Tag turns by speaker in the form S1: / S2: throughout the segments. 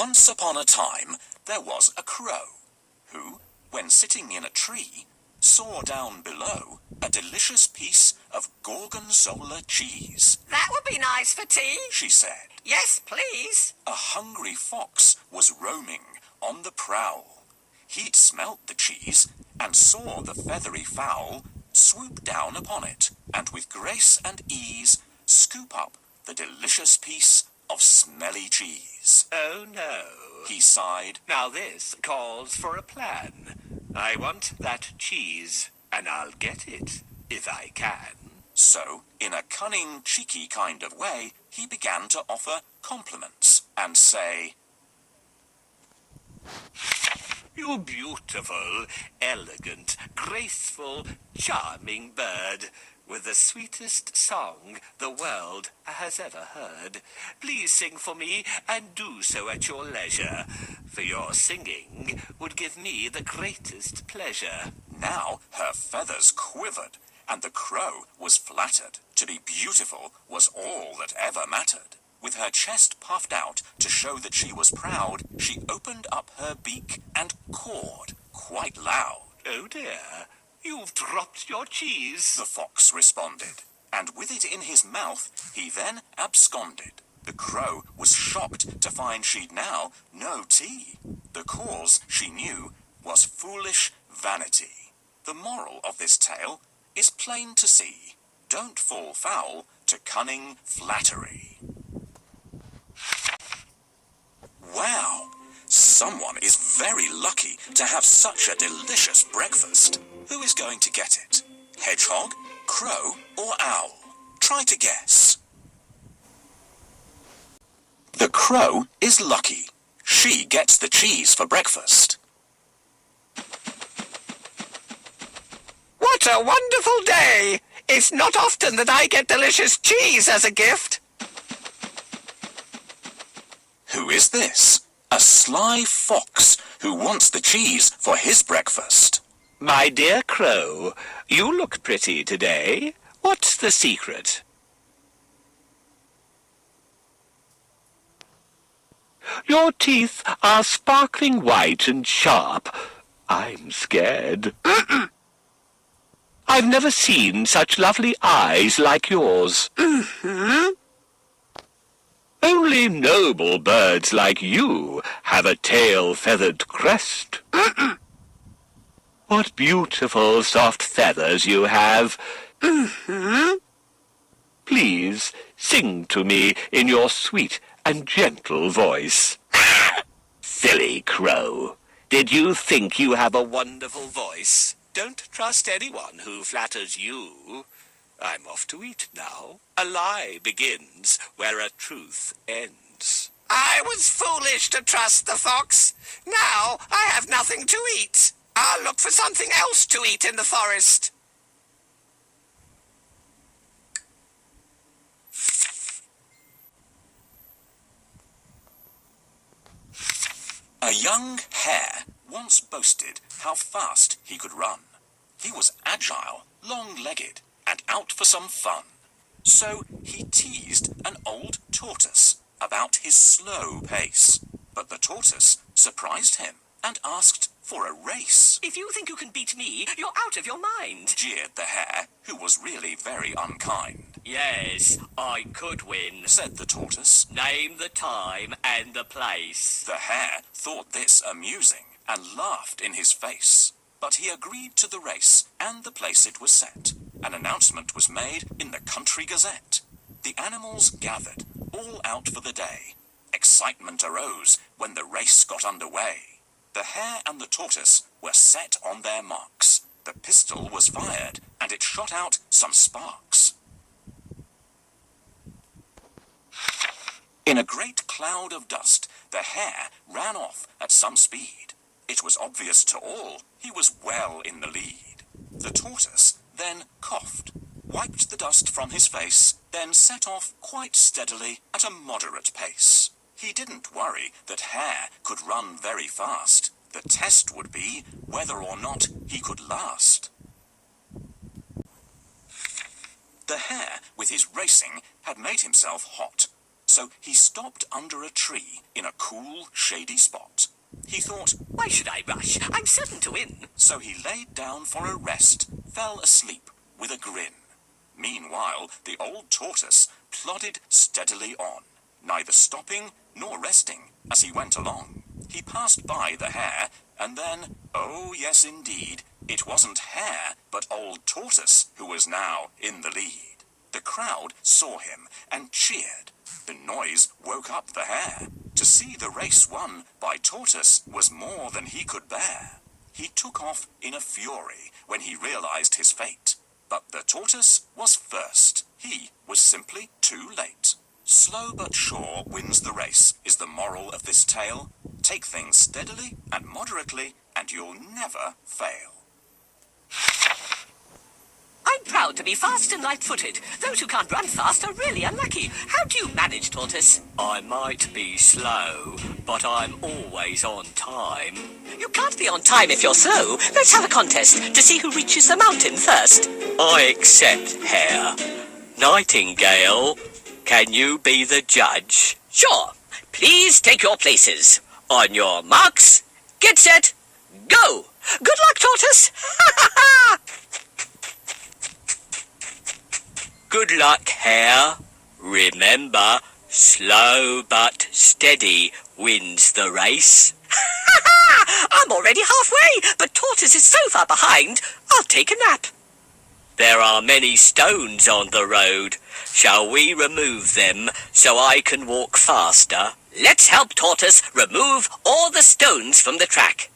S1: Once upon a time, there was a crow, who, when sitting in a tree, saw down below a delicious piece of gorgonzola cheese.
S2: That would be nice for tea,
S1: she said.
S2: Yes, please.
S1: A hungry fox was roaming on the prowl. He'd smelt the cheese and saw the feathery fowl swoop down upon it, and with grace and ease scoop up the delicious piece of smelly cheese.
S2: Oh, no,
S1: he sighed.
S2: Now this calls for a plan. I want that cheese, and I'll get it, if I can.
S1: So, in a cunning, cheeky kind of way, he began to offer compliments and say,
S2: "You beautiful, elegant, graceful, charming bird, with the sweetest song the world has ever heard. Please sing for me, and do so at your leisure, for your singing would give me the greatest pleasure."
S1: Now her feathers quivered, and the crow was flattered. To be beautiful was all that ever mattered. With her chest puffed out to show that she was proud, she opened up her beak and cawed quite loud.
S2: "Oh dear, you've dropped your cheese,"
S1: the fox responded, and with it in his mouth, he then absconded. The crow was shocked to find she'd now no tea. The cause, she knew, was foolish vanity. The moral of this tale is plain to see. Don't fall foul to cunning flattery. Wow! Someone is very lucky to have such a delicious breakfast. Who is going to get it? Hedgehog, crow, or owl? Try to guess. The crow is lucky. She gets the cheese for breakfast.
S2: What a wonderful day! It's not often that I get delicious cheese as a gift.
S1: Who is this? A sly fox who wants the cheese for his breakfast.
S2: My dear crow, you look pretty today. What's the secret? Your teeth are sparkling white and sharp. I'm scared. I've never seen such lovely eyes like yours. Only noble birds like you have a tail-feathered crest. What beautiful soft feathers you have. Please sing to me in your sweet and gentle voice. Silly crow, did you think you have a wonderful voice? Don't trust anyone who flatters you. I'm off to eat now. A lie begins where a truth ends. I was foolish to trust the fox. Now I have nothing to eat. I'll look for something else to eat in the forest.
S1: A young hare once boasted how fast he could run. He was agile, long-legged, and out for some fun. So he teased an old tortoise about his slow pace. But the tortoise surprised him and asked for a race.
S2: If you think you can beat me, you're out of your mind,
S1: jeered the hare, who was really very unkind.
S2: Yes, I could win,
S1: said the tortoise.
S2: Name the time and the place.
S1: The hare thought this amusing and laughed in his face. But he agreed to the race and the place it was set. An announcement was made in the Country Gazette. The animals gathered, all out for the day. Excitement arose when the race got underway. The hare and the tortoise were set on their marks. The pistol was fired, and it shot out some sparks. In a great cloud of dust, the hare ran off at some speed. It was obvious to all he was well in the lead. The tortoise then coughed, wiped the dust from his face, then set off quite steadily at a moderate pace. He didn't worry that Hare could run very fast. The test would be whether or not he could last. The hare, with his racing, had made himself hot. so he stopped under a tree in a cool, shady spot. He thought,
S3: Why should I rush? I'm certain to win.
S1: so he laid down for a rest, fell asleep with a grin. Meanwhile, the old tortoise plodded steadily on, neither stopping nor resting as he went along. He passed by the hare, and then, oh yes indeed, it wasn't hare, but old tortoise who was now in the lead. The crowd saw him and cheered. The noise woke up the hare. To see the race won by tortoise was more than he could bear. He took off in a fury when he realized his fate. But the tortoise was first. He was simply too late. Slow but sure wins the race is the moral of this tale. Take things steadily and moderately, and you'll never fail.
S3: I'm proud to be fast and light-footed. Those who can't run fast are really unlucky. How do you manage, Tortoise?
S4: I might be slow, but I'm always on time.
S3: You can't be on time if you're slow. Let's have a contest to see who reaches the mountain first.
S4: I accept, Hare. Nightingale, can you be the judge?
S3: Sure. Please take your places. On your marks, get set, go! Good luck, Tortoise!
S4: Good luck, Hare. Remember, slow but steady wins the race.
S3: I'm already halfway, but Tortoise is so far behind, I'll take a nap.
S4: There are many stones on the road. Shall we remove them so I can walk faster?
S3: Let's help Tortoise remove all the stones from the track.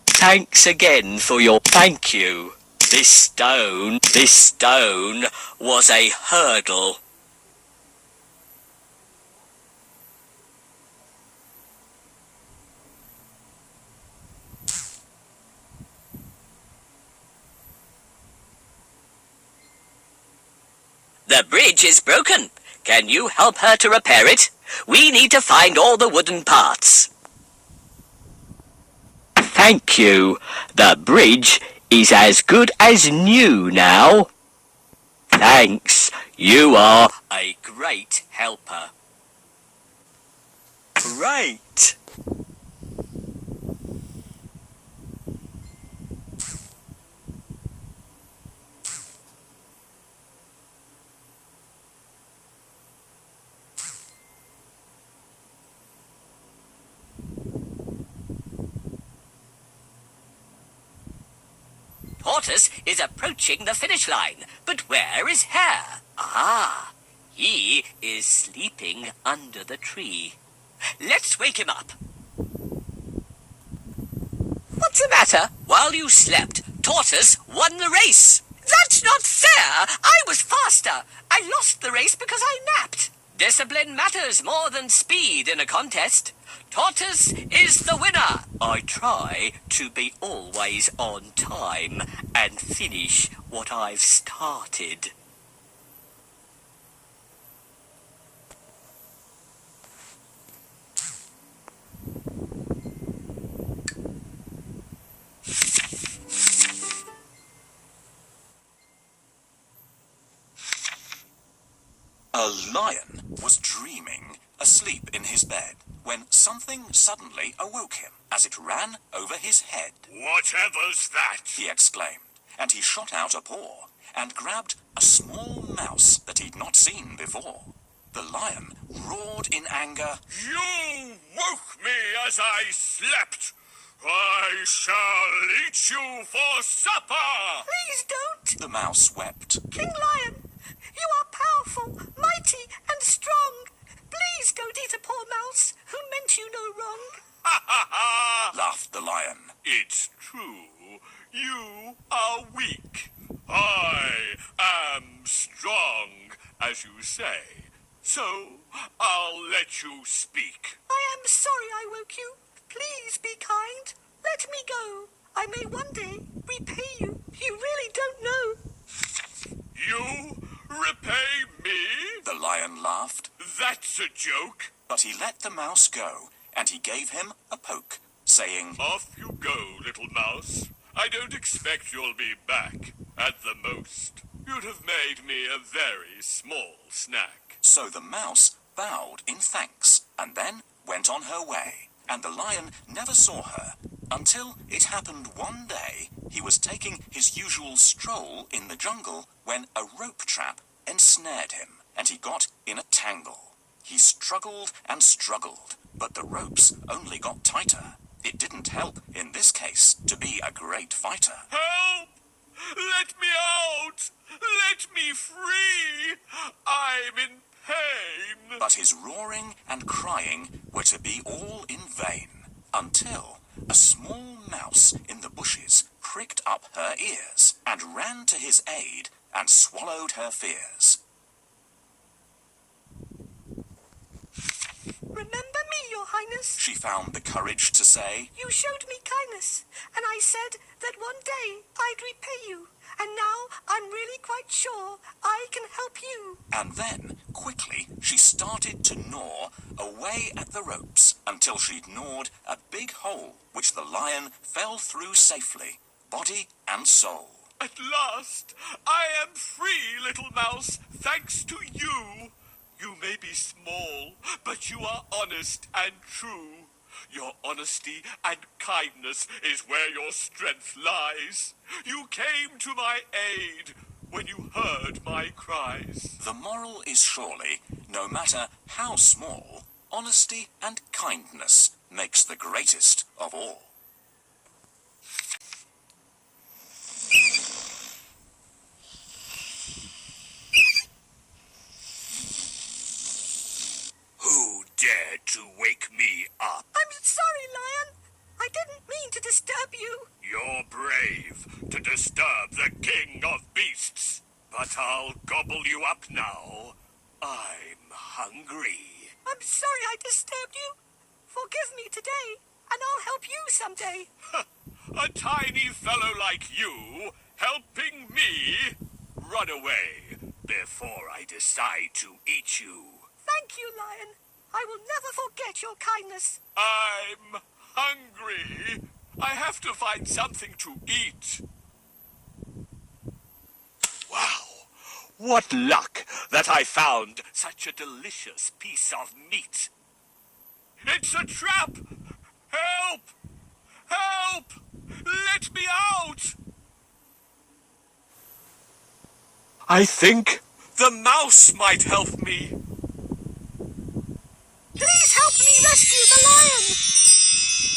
S4: Thanks again for your thank you. This stone was a hurdle.
S3: The bridge is broken. Can you help her to repair it? We need to find all the wooden parts.
S4: Thank you. The bridge is as good as new now. Thanks. You are a great helper. Great.
S3: Tortoise is approaching the finish line, but where is Hare? Ah, he is sleeping under the tree. Let's wake him up. What's the matter? While you slept, Tortoise won the race. That's not fair! I was faster. I lost the race because I napped. Discipline matters more than speed in a contest. Tortoise is the winner.
S4: I try to be always on time and finish what I've started.
S1: A lion was dreaming, asleep in his bed, when something suddenly awoke him as it ran over his head.
S5: Whatever's that?
S1: He exclaimed, and he shot out a paw and grabbed a small mouse that he'd not seen before. The lion roared in anger.
S5: You woke me as I slept. I shall eat you for supper.
S3: Please don't.
S1: The mouse wept.
S3: King Lion, you are powerful, mighty, and strong. Please don't eat a poor mouse who meant you no wrong.
S5: Ha ha ha!
S1: Laughed the lion.
S5: It's true. You are weak. I am strong, as you say. So I'll let you speak.
S3: I am sorry I woke you. Please be kind. Let me go. I may one day repay you. You really don't know.
S5: You repay me?
S1: The lion laughed,
S5: That's a joke.
S1: but he let the mouse go, and he gave him a poke, saying,
S5: Off you go, little mouse. I don't expect you'll be back, at the most. You'd have made me a very small snack.
S1: So the mouse bowed in thanks and then went on her way. And the lion never saw her until it happened one day he was taking his usual stroll in the jungle when a rope trap ensnared him and he got in a tangle. He struggled and struggled, but the ropes only got tighter. It didn't help, in this case, to be a great fighter.
S5: Help! Let me out! Let me free! I'm in pain!
S1: But his roaring and crying were to be all in vain, until a small mouse in the bushes pricked up her ears and ran to his aid and swallowed her fears.
S3: Remember me, Your Highness.
S1: She found the courage to say,
S3: You showed me kindness, and I said that one day I'd repay you. And now I'm really quite sure I can help you.
S1: and then, quickly, she started to gnaw away at the ropes until she'd gnawed a big hole which the lion fell through safely, body and soul.
S5: At last, I am free, little mouse, thanks to you. You may be small, but you are honest and true. Your honesty and kindness is where your strength lies. You came to my aid when you heard my cries.
S1: The moral is surely, no matter how small, honesty and kindness makes the greatest of all.
S5: Who dared to wake me up?
S3: I'm sorry, Lion. I didn't mean to disturb you.
S5: You're brave to disturb the king of beasts, but I'll gobble you up now. I'm hungry.
S3: I'm sorry I disturbed you. Forgive me today, and I'll help you someday.
S5: A tiny fellow like you helping me? Run away before I decide to eat you.
S3: Thank you, Lion. I will never forget your kindness.
S5: I'm hungry. I have to find something to eat. Wow, what luck that I found such a delicious piece of meat. It's a trap! Help! Help! Let me out! I think the mouse might help me.
S3: Please help me rescue the lion.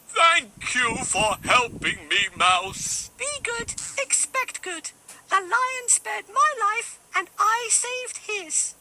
S5: Thank you for helping me, Mouse.
S3: Be good, expect good. The lion spared my life, and I saved his.